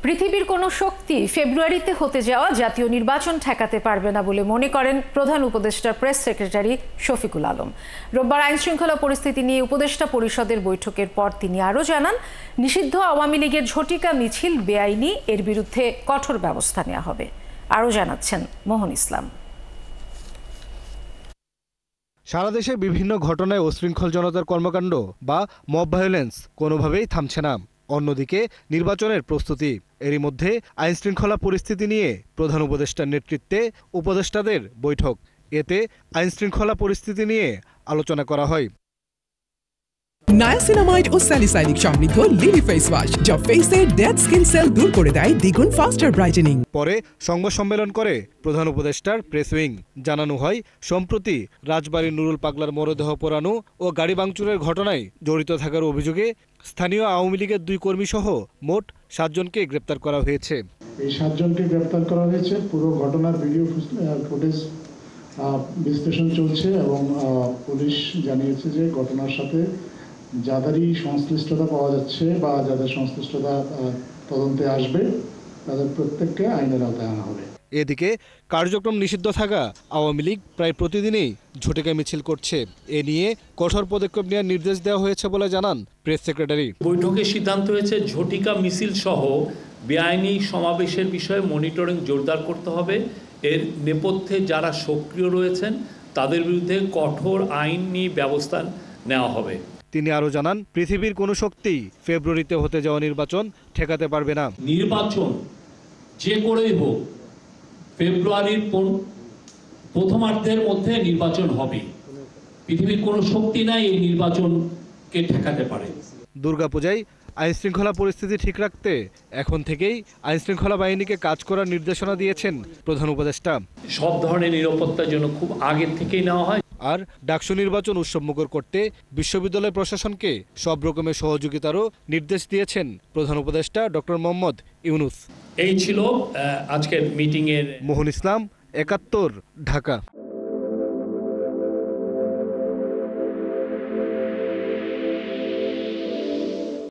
পৃথিবীর কোনো শক্তি ফেব্রুয়ারিতে হতে যাওয়া জাতীয় নির্বাচন ঠেকাতে পারবে না বলে মনে করেন প্রধান উপদেষ্টা প্রেস সেক্রেটারি শফিকুল আলম। রোববার আইনশৃঙ্খলা পরিস্থিতি নিয়ে উপদেষ্টা পরিষদের বৈঠকের পর তিনি আরও জানান, নিষিদ্ধ আওয়ামী লীগের ঝটিকা মিছিল বেআইনি, এর বিরুদ্ধে কঠোর ব্যবস্থা নেওয়া হবে। আরও জানাচ্ছেন মোহন ইসলাম। সারা দেশে বিভিন্ন ঘটনায় উশৃঙ্খল জনতার কর্মকাণ্ড বা মব ভায়োলেন্স কোনোভাবেই থামছে না। অন্যদিকে নির্বাচনের প্রস্তুতি, এরই মধ্যে আইনশৃঙ্খলা পরিস্থিতি নিয়ে প্রধান উপদেষ্টার নেতৃত্বে উপদেষ্টাদের বৈঠক। এতে আইনশৃঙ্খলা পরিস্থিতি নিয়ে আলোচনা করা হয়। নায়াসিনামাইড ও স্যালিসাইলিক সমৃদ্ধ লিলি ফেস ওয়াশ, যা ফেসের ডেড স্কিন সেল দূর করে দেয় দ্বিগুণ ফাস্টার ব্রাইটেনিং। পরে সংবাদ সম্মেলন করে প্রধান উপদেষ্টার প্রেস উইং। জানানো হয়, সম্প্রতি রাজবাড়ীর নুরুল পাগলার মরদেহ পোড়ানো ও গাড়ি ভাঙচুরের ঘটনায় জড়িত থাকার অভিযোগে স্থানীয় আওয়ামী লীগের 2 কর্মী সহ মোট 7 জনকে গ্রেপ্তার করা হয়েছে। এই 7 জনকে গ্রেপ্তার করা হয়েছে। পুরো ঘটনার ভিডিও ফুটেজ বিশ্লেষণ চলছে এবং পুলিশ জানিয়েছে যে ঘটনার সাথে যাদেরই সংশ্লিষ্টতা পাওয়া যাচ্ছে বা যাদের সংশ্লিষ্টতা তদন্তে আসবে তাদের প্রত্যেককে আইনের আওতায় আনা হবে। এদিকে কার্যক্রম নিষিদ্ধ থাকা আওয়ামী লীগ প্রায় প্রতিদিনই ঝটিকা মিছিল করছে। এ নিয়ে কঠোর পদক্ষেপ নেওয়ার নির্দেশ দেওয়া হয়েছে বলে জানান প্রেস সেক্রেটারি। বৈঠকে সিদ্ধান্ত হয়েছে ঝটিকা মিছিল সহ বেআইনি সমাবেশের বিষয়ে মনিটরিং জোরদার করতে হবে। এর নেপথ্যে যারা সক্রিয় রয়েছেন তাদের বিরুদ্ধে কঠোর আইনি ব্যবস্থা নেওয়া হবে। তিনি আরও জানান, পৃথিবীর কোনো শক্তি ফেব্রুয়ারিতে হতে যাওয়া নির্বাচন ঠেকাতে পারবে না। নির্বাচন যে করেই হোক ফেব্রুয়ারির প্রথমার্ধের মধ্যে নির্বাচন হবে। পৃথিবীর কোনো শক্তি নাই এই নির্বাচনকে ঠেকাতে পারে। দুর্গাপূজায় আইনশৃঙ্খলা পরিস্থিতি ঠিক রাখতে এখন থেকেই আইনশৃঙ্খলা বাহিনীকে কাজ করার নির্দেশনা দিয়েছেন প্রধান উপদেষ্টা। সব ধরনের নিরাপত্তার জন্য খুব আগের থেকেই নেওয়া হয়। আর ডাকসু নির্বাচন উৎসবমুখর করতে বিশ্ববিদ্যালয় প্রশাসনকে সব রকমের সহযোগিতারও নির্দেশ দিয়েছেন প্রধান উপদেষ্টা ডক্টর মোহাম্মদ ইউনুস। এই ছিল আজকের মিটিংয়ের। মোহন ইসলাম, ৭১, ঢাকা।